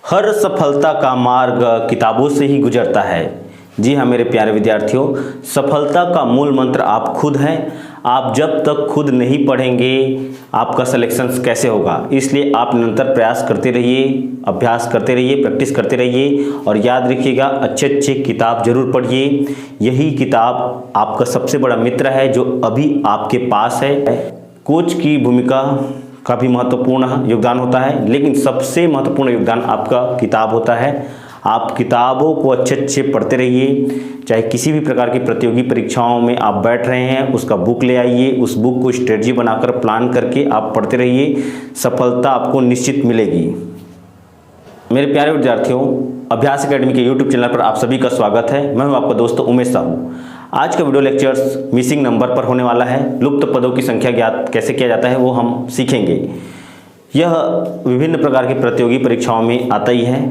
हर सफलता का मार्ग किताबों से ही गुजरता है। जी हाँ मेरे प्यारे विद्यार्थियों, सफलता का मूल मंत्र आप खुद हैं। आप जब तक खुद नहीं पढ़ेंगे आपका सिलेक्शन कैसे होगा। इसलिए आप निरंतर प्रयास करते रहिए, अभ्यास करते रहिए, प्रैक्टिस करते रहिए और याद रखिएगा अच्छे अच्छे किताब जरूर पढ़िए। यही किताब आपका सबसे बड़ा मित्र है जो अभी आपके पास है। कोच की भूमिका का भी महत्वपूर्ण योगदान होता है, लेकिन सबसे महत्वपूर्ण योगदान आपका किताब होता है। आप किताबों को अच्छे अच्छे पढ़ते रहिए। चाहे किसी भी प्रकार की प्रतियोगी परीक्षाओं में आप बैठ रहे हैं, उसका बुक ले आइए, उस बुक को स्ट्रेटजी बनाकर प्लान करके आप पढ़ते रहिए। सफलता आपको निश्चित मिलेगी। मेरे प्यारे विद्यार्थियों, अभ्यास एकेडमी के यूट्यूब चैनल पर आप सभी का स्वागत है। मैं हूं आपका दोस्त उमेश साहू। आज का वीडियो लेक्चर्स मिसिंग नंबर पर होने वाला है। लुप्त पदों की संख्या ज्ञात कैसे किया जाता है वो हम सीखेंगे। यह विभिन्न प्रकार की प्रतियोगी परीक्षाओं में आता ही है।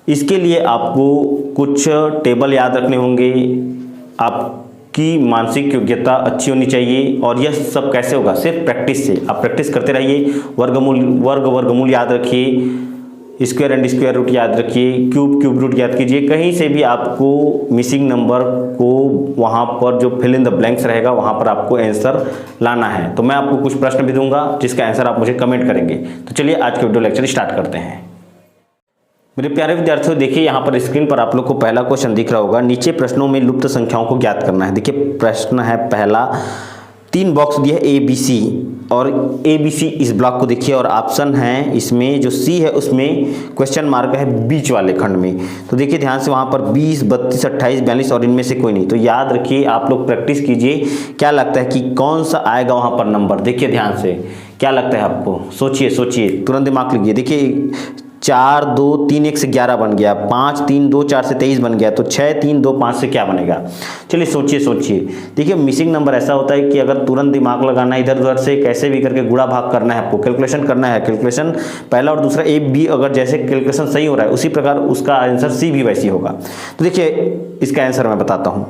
इसके लिए आपको कुछ टेबल याद रखने होंगे, आपकी मानसिक योग्यता अच्छी होनी चाहिए। और यह सब कैसे होगा? सिर्फ प्रैक्टिस से। आप प्रैक्टिस करते रहिए। वर्गमूल याद रखिए, स्क्वायर एंड स्क्वायर रूट याद रखिए, क्यूब रूट याद कीजिए। कहीं से भी आपको मिसिंग नंबर को वहाँ पर जो फिल इन द ब्लैंक्स रहेगा वहाँ पर आपको आंसर लाना है। तो मैं आपको कुछ प्रश्न भी दूंगा जिसका आंसर आप मुझे कमेंट करेंगे। तो चलिए आज का वीडियो लेक्चर स्टार्ट करते हैं। मेरे प्यारे विद्यार्थियों, देखिए यहाँ पर स्क्रीन पर आप लोग को पहला क्वेश्चन दिख रहा होगा। नीचे प्रश्नों में लुप्त संख्याओं को ज्ञात करना है। देखिए प्रश्न है पहला, 3 बॉक्स दिए ए बी सी और ए बी सी इस ब्लॉक को देखिए और ऑप्शन है इसमें जो सी है उसमें क्वेश्चन मार्क है बीच वाले खंड में। तो देखिए ध्यान से, वहाँ पर 20, 32, 28, 42 और इनमें से कोई नहीं। तो याद रखिए, आप लोग प्रैक्टिस कीजिए। क्या लगता है कि कौन सा आएगा वहाँ पर नंबर? देखिए ध्यान से, क्या लगता है आपको? सोचिए, तुरंत दिमाग लीजिए। देखिए 4, 2, 3, 1 से 11 बन गया, 5, 3, 2, 4 से 23 बन गया। तो 6, 3, 2, 5 से क्या बनेगा? चलिए सोचिए। देखिए मिसिंग नंबर ऐसा होता है कि अगर तुरंत दिमाग लगाना, इधर उधर से कैसे भी करके गुणा भाग करना है, आपको कैलकुलेशन करना है। कैलकुलेशन पहला और दूसरा ए बी अगर जैसे कैलकुलेशन सही हो रहा है उसी प्रकार उसका आंसर सी भी वैसी होगा। तो देखिए इसका आंसर मैं बताता हूँ।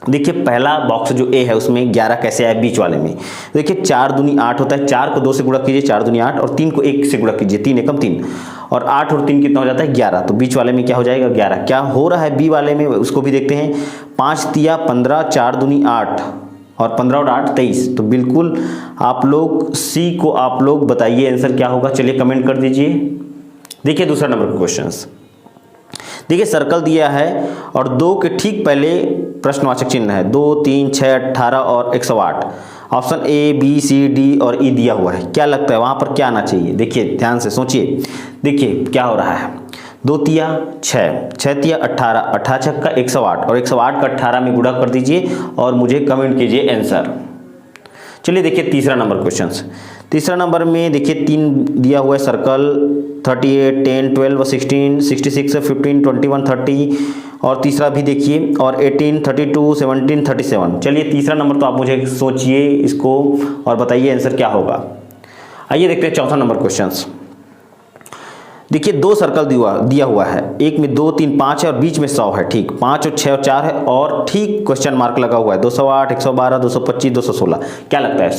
देखिए पहला बॉक्स जो ए है उसमें 11 कैसे आया बीच वाले में? देखिए 4 दूनी 8 होता है। 4 को 2 से गुणा कीजिए, 4 दूनी 8, और 3 को 1 से गुणा कीजिए, 3 एकम 3, और 8 और 3 कितना हो जाता है? 11। तो बीच वाले में क्या हो जाएगा? 11। क्या हो रहा है बी वाले में उसको भी देखते हैं। 5 तिया 15, 4 दूनी 8 और 15 और 8 23। तो बिल्कुल आप लोग सी को आप लोग बताइए आंसर क्या होगा। चलिए कमेंट कर दीजिए। देखिए दूसरा नंबर क्वेश्चन, देखिए सर्कल दिया है और 2 के ठीक पहले प्रश्नवाचक चिन्ह है। 2, 3, 6, 18 और 108। Option A B C D और ई दिया हुआ है। क्या लगता है वहां पर क्या आना चाहिए? देखिए ध्यान से सोचिए। देखिए क्या हो रहा है, 2 तिया 6, 6 तिया 18, 18 छक्का 108 और 108 का 18 में गुणा कर दीजिए और मुझे कमेंट कीजिए आंसर। चलिए देखिए तीसरा नंबर क्वेश्चन। तीसरा नंबर में देखिए 3 दिया हुआ है सर्कल, 38, 10, 12, 16, 66, 15, 21, 30 और तीसरा भी देखिए, और 18, 32, 17, 37। चलिए तीसरा नंबर तो आप मुझे सोचिए इसको और बताइए आंसर क्या होगा। आइए देखते हैं चौथा नंबर क्वेश्चन। देखिए 2 सर्कल दिया हुआ है, एक में 2, 3, 5 है और बीच में 100 है। ठीक 5 और 6 और 4 है और ठीक क्वेश्चन मार्क लगा हुआ है 208, 112, 225, 216। क्या लगता है?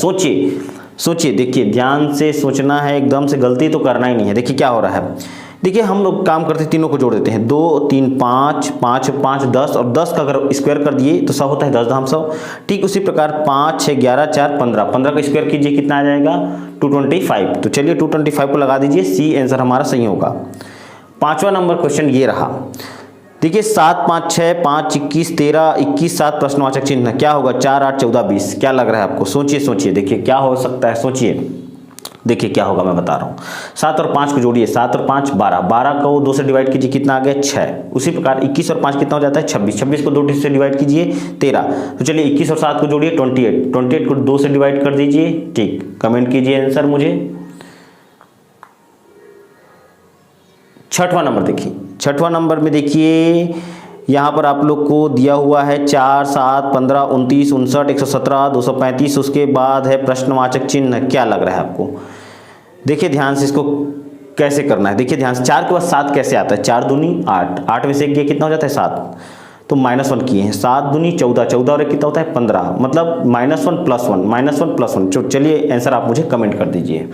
सोचिए। देखिए ध्यान से सोचना है, एकदम से गलती तो करना ही नहीं है। देखिए क्या हो रहा है, देखिए हम लोग काम करते हैं, तीनों को जोड़ देते हैं। 2, 3, 5, 5, 5, 10 और 10 का अगर स्क्वायर कर दिए तो 100 होता है। 10 धाम 100। ठीक उसी प्रकार 5, 6, 11, 4, 15, 15 का स्क्वायर कीजिए, कितना आ जाएगा? 225। तो चलिए 225 को लगा दीजिए, सी आंसर हमारा सही होगा। पांचवा नंबर क्वेश्चन ये रहा। देखिए 7, 5, 6, 5, 21, 13, 21, 7 प्रश्नवाचक चिन्ह। क्या होगा? 4, 8, 14, 20। क्या लग रहा है आपको? सोचिए। देखिए क्या हो सकता है, सोचिए। देखिए क्या होगा मैं बता रहा हूँ। 7 और 5 को जोड़िए, 7 और 5 12, 12 को 2 से डिवाइड कीजिए, कितना आ गया? 6। उसी प्रकार 21 और 5 कितना हो जाता है? 26, 26 को 2 से डिवाइड कीजिए, 13। तो चलिए 21 और 7 को जोड़िए, 28, 28 को 2 से डिवाइड कर दीजिए। ठीक, कमेंट कीजिए आंसर मुझे। छठवां नंबर देखिए, छठवां नंबर में देखिए यहाँ पर आप लोग को दिया हुआ है 4, 7, 15, 29, 59, 117, 235। उसके बाद है प्रश्नवाचक चिन्ह। क्या लग रहा है आपको? देखिए ध्यान से इसको कैसे करना है। देखिए ध्यान से, 4 के बाद 7 कैसे आता है? 4 दूनी 8, 8 में से 1 कितना हो जाता है? 7। तो -1 किए हैं। 7 दूनी 14, 14 और 1 कितना होता है? 15। मतलब -1 + 1, -1 + 1। चलिए आंसर आप मुझे कमेंट कर दीजिए।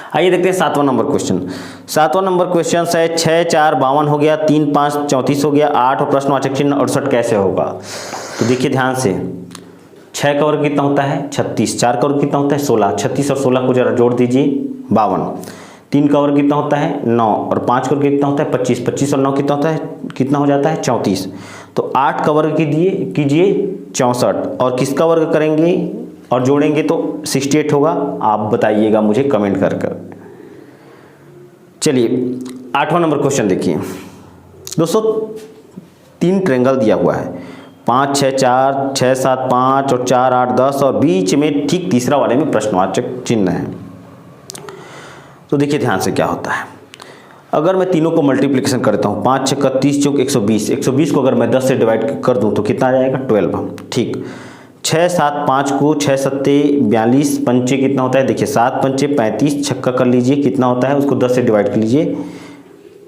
आइए देखते हैं 7वां नंबर क्वेश्चन। 7वां नंबर क्वेश्चन है 6 4 52 हो गया, 3 5 34 हो गया, 8 और प्रश्नवाचक चिन्ह 68 कैसे होगा। तो देखिए ध्यान से, 6 का वर्ग कितना होता है 36, 4 का वर्ग कितना होता है 16, 36 और 16 को जरा जोड़ दीजिए 52, 3 का वर्ग कितना होता है 9 और 5 का वर्ग कितना होता है 25, 25 और 9 कितना होता है, कितना हो जाता है 34। तो 8 का वर्ग कीजिए 64 और किसका वर्ग करेंगे और जोड़ेंगे तो 68 होगा। आप बताइएगा मुझे कमेंट कर कर। चलिए 8वां नंबर क्वेश्चन देखिए दोस्तों, 3 ट्रायंगल दिया हुआ है, 5 6 4, 6 7 5 और 4 8 10 और बीच में ठीक तीसरा वाले में प्रश्नवाचक चिन्ह है। तो देखिए ध्यान से क्या होता है, अगर मैं तीनों को मल्टीप्लिकेशन करता हूँ, 5 6 30 चौक 120, 120 को अगर मैं 10 से डिवाइड कर दूँ तो कितना आ जाएगा 12। ठीक, 6 7 5 को 6 7 42, पंचे कितना होता है देखिए 7 पंचे 35, छक्का कर लीजिए कितना होता है, उसको 10 से डिवाइड कर लीजिए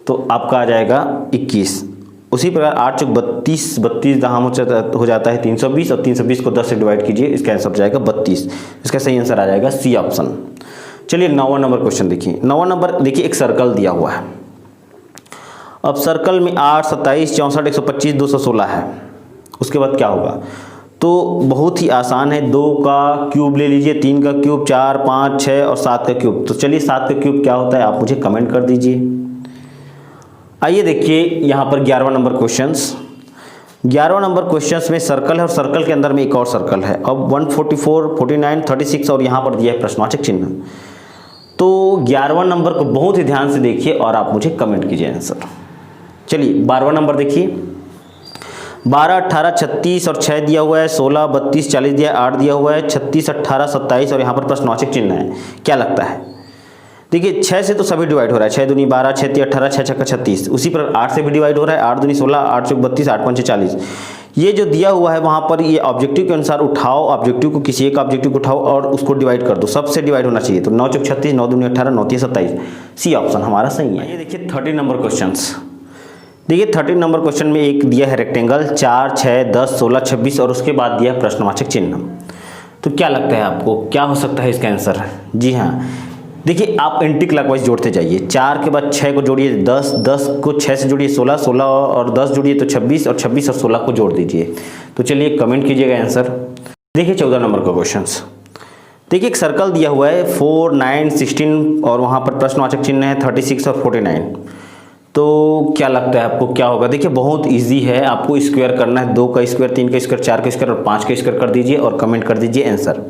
तो आपका आ जाएगा 21। उसी प्रकार 8 चौक 32, 32 दहाम हो जाता है 320 और 320 को 10 से डिवाइड कीजिए, इसका आंसर हो जाएगा 32। इसका सही आंसर आ जाएगा सी ऑप्शन। चलिए 9वां नंबर क्वेश्चन देखिए। 9वां नंबर देखिए, एक सर्कल दिया हुआ है। अब सर्कल में 8 27 64 125 216 है, उसके बाद क्या होगा। तो बहुत ही आसान है, 2 का क्यूब ले लीजिए, 3 का क्यूब, 4 5 6 और 7 का क्यूब। तो चलिए 7 का क्यूब क्या होता है आप मुझे कमेंट कर दीजिए। आइए देखिए यहाँ पर 11वां नंबर क्वेश्चंस। 11वां नंबर क्वेश्चंस में सर्कल है और सर्कल के अंदर में एक और सर्कल है। अब 144 49 36 और यहाँ पर दिया है प्रश्नवाचक चिन्ह। तो 11वां नंबर को बहुत ही ध्यान से देखिए और आप मुझे कमेंट कीजिए आंसर। चलिए 12वां नंबर देखिए, 12 18 36 और 6 दिया हुआ है, 16 32 40 दिया है, 8 दिया हुआ है, 36 18 27 और यहाँ पर प्रश्नवाचक चिन्ह है। क्या लगता है, देखिए 6 से तो सभी डिवाइड हो रहा है, 6 दूनी 12, 6 3 18, 6 6 36। उसी पर 8 से भी डिवाइड हो रहा है, 8 दूनी 16, 8 चौक 32, 8 पंचे 40। ये जो दिया हुआ है वहाँ पर ये ऑब्जेक्टिव के अनुसार उठाओ, ऑब्जेक्टिव को किसी एक ऑब्जेक्टिव को उठाओ और उसको डिवाइड कर दो, सबसे डिवाइड होना चाहिए। तो 9 चौक 36, 9 दूनी 18, 9 3 27, सी ऑप्शन हमारा सही है। ये देखिए 13 नंबर क्वेश्चन। देखिए 13 नंबर क्वेश्चन में एक दिया है रेक्टेंगल, 4 6 10 16 26 और उसके बाद दिया है प्रश्नवाचक चिन्ह। तो क्या लगता है आपको क्या हो सकता है इसका आंसर। जी हाँ, देखिए आप एंटी क्लॉकवाइज जोड़ते जाइए, 4 के बाद 6 को जोड़िए 10, 10 को 6 से जोड़िए 16, 16 और 10 जोड़िए तो 26 और 26 और 16 को जोड़ दीजिए। तो चलिए कमेंट कीजिएगा आंसर। देखिए 14 नंबर का क्वेश्चन। देखिए एक सर्कल दिया हुआ है 4 9 16 और वहाँ पर प्रश्नवाचक चिन्ह है 36 और 49। तो क्या लगता है आपको क्या होगा। देखिए बहुत इजी है, आपको स्क्वायर करना है, 2 का स्क्वायर, 3 का स्क्वायर, 4 का स्क्वायर और 5 का स्क्वायर कर दीजिए और कमेंट कर दीजिए आंसर।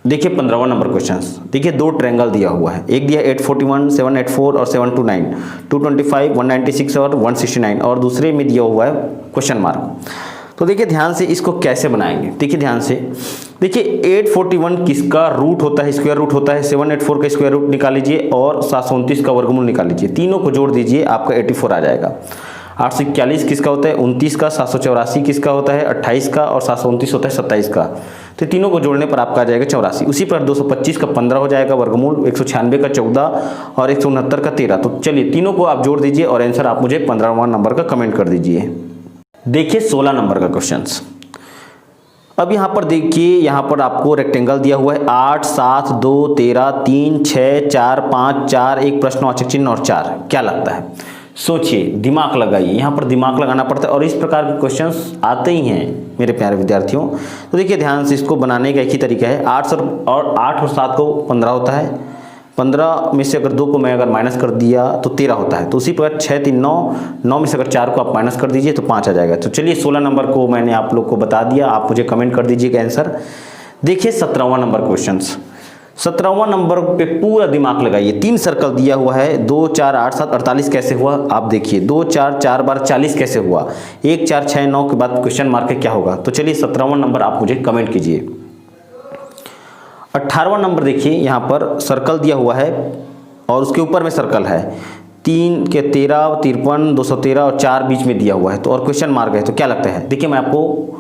देखिए 15वां नंबर क्वेश्चन। देखिए 2 ट्रायंगल दिया हुआ है, एक दिया 841 784 और 729, 225 196 और 169 और दूसरे में दिया हुआ है क्वेश्चन मार्क। तो देखिए ध्यान से इसको कैसे बनाएंगे। देखिए ध्यान से, देखिए 841 किसका रूट होता है, स्क्वायर रूट होता है, 784 का स्क्वायर रूट निकाल लीजिए और 729 का वर्गमूल निकाल लीजिए, तीनों को जोड़ दीजिए आपका 84 आ जाएगा। 841 किसका होता है 29 का, 784 किसका होता है 28 का और 729 होता है 27 का। तो तीनों को जोड़ने पर आपका आ जाएगा 84। उसी पर 225 का 15 हो जाएगा वर्गमूल, 196 का 14 और 169 का 13। तो चलिए तीनों को आप जोड़ दीजिए और आंसर आप मुझे 15वां नंबर का कमेंट कर दीजिए। देखिए 16 नंबर का क्वेश्चन। अब यहाँ पर देखिए, यहाँ पर आपको रेक्टेंगल दिया हुआ है 8 7 2 13 3 6 4 5 4 एक प्रश्नवाचक चिन्ह और 4। क्या लगता है, सोचिए, दिमाग लगाइए, यहाँ पर दिमाग लगाना पड़ता है और इस प्रकार के क्वेश्चंस आते ही हैं मेरे प्यारे विद्यार्थियों। तो देखिए ध्यान से, इसको बनाने का एक ही तरीका है, 8 और 7 को 15 होता है, 15 में से अगर 2 को मैं अगर माइनस कर दिया तो 13 होता है। तो उसी प्रकार 6 3 9, 9 में से अगर 4 को आप माइनस कर दीजिए तो 5 आ जाएगा। तो चलिए 16 नंबर को मैंने आप लोग को बता दिया, आप मुझे कमेंट कर दीजिएगा आंसर। देखिए 17वां नंबर क्वेश्चन। 17वां नंबर पे पूरा दिमाग लगाइए, 3 सर्कल दिया हुआ है, 2 4 8 7 48 कैसे हुआ आप देखिए, 2 4 4 बार 40 कैसे हुआ, 1 4 6 9 के बाद क्वेश्चन मार्क क्या होगा। तो चलिए 17वां नंबर आप मुझे कमेंट कीजिए। 18वां नंबर देखिए, यहाँ पर सर्कल दिया हुआ है और उसके ऊपर में सर्कल है, 3 के 13 53 213 और 4 बीच में दिया हुआ है तो और क्वेश्चन मार्क है। तो क्या लगता है, देखिए मैं आपको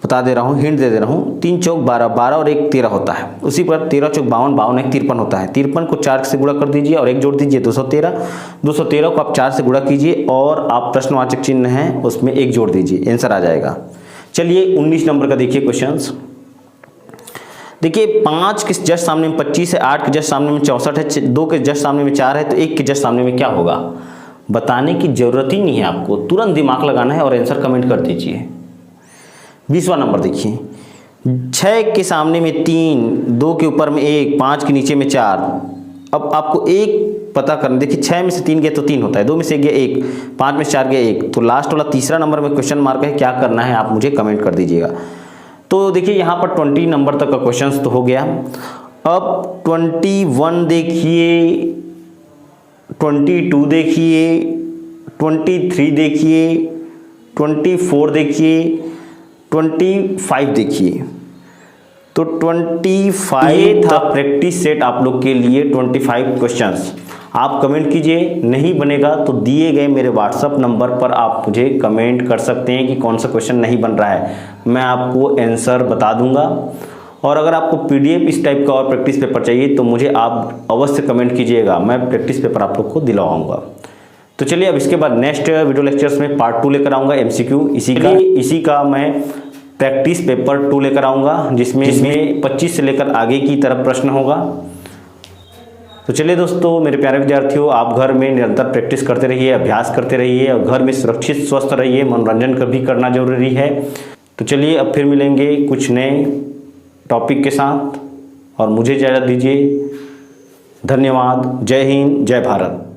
बता दे रहा हूँ, हिंट दे दे रहा हूँ, 3 चौक 12, 12 और 1 13 होता है। उसी पर 13 चौक 52, 52 1 53 होता है। 53 को 4 से गुणा कर दीजिए और 1 जोड़ दीजिए 213, 213 को आप 4 से गुणा कीजिए और आप प्रश्नवाचक चिन्ह है उसमें 1 जोड़ दीजिए, आंसर आ जाएगा। चलिए 19 नंबर का देखिए क्वेश्चन। देखिए 5 के जस्ट सामने में 25 है, 8 के जस्ट सामने में 64 है, 2 के जस्ट सामने में 4 है, तो 1 के जस्ट सामने में क्या होगा? बताने की जरूरत ही नहीं है आपको, तुरंत दिमाग लगाना है और आंसर कमेंट कर दीजिए। 20वां नंबर देखिए, 6 के सामने में 3, 2 के ऊपर में 1, 5 के नीचे में 4। अब आपको एक पता करना, देखिए 6 में से 3 गया तो 3 होता है, 2 में से 1 गया 1, 5 में से 4 गया 1, तो लास्ट वाला तीसरा नंबर में क्वेश्चन मार्क है, क्या करना है आप मुझे कमेंट कर दीजिएगा। तो देखिए यहाँ पर 20 नंबर तक का क्वेश्चन तो हो गया। अब 21 देखिए, 22 देखिए, 23 देखिए, 24 देखिए, 25 देखिए। तो 25 था प्रैक्टिस सेट आप लोग के लिए, 25 क्वेश्चंस। आप कमेंट कीजिए, नहीं बनेगा तो दिए गए मेरे व्हाट्सअप नंबर पर आप मुझे कमेंट कर सकते हैं कि कौन सा क्वेश्चन नहीं बन रहा है, मैं आपको आंसर बता दूंगा। और अगर आपको पीडीएफ इस टाइप का और प्रैक्टिस पेपर चाहिए तो मुझे आप अवश्य कमेंट कीजिएगा, मैं प्रैक्टिस पेपर आप लोग को दिलवाऊंगा। तो चलिए अब इसके बाद नेक्स्ट वीडियो लेक्चर्स में पार्ट 2 लेकर आऊँगा, MCQ इसी का मैं प्रैक्टिस पेपर 2 लेकर आऊँगा, जिसमें 25 से लेकर आगे की तरफ प्रश्न होगा। तो चलिए दोस्तों, मेरे प्यारे विद्यार्थियों, आप घर में निरंतर प्रैक्टिस करते रहिए, अभ्यास करते रहिए और घर में सुरक्षित स्वस्थ रहिए, मनोरंजन भी करना जरूरी है। तो चलिए अब फिर मिलेंगे कुछ नए टॉपिक के साथ और मुझे इजाज़त दीजिए। धन्यवाद। जय हिंद, जय भारत।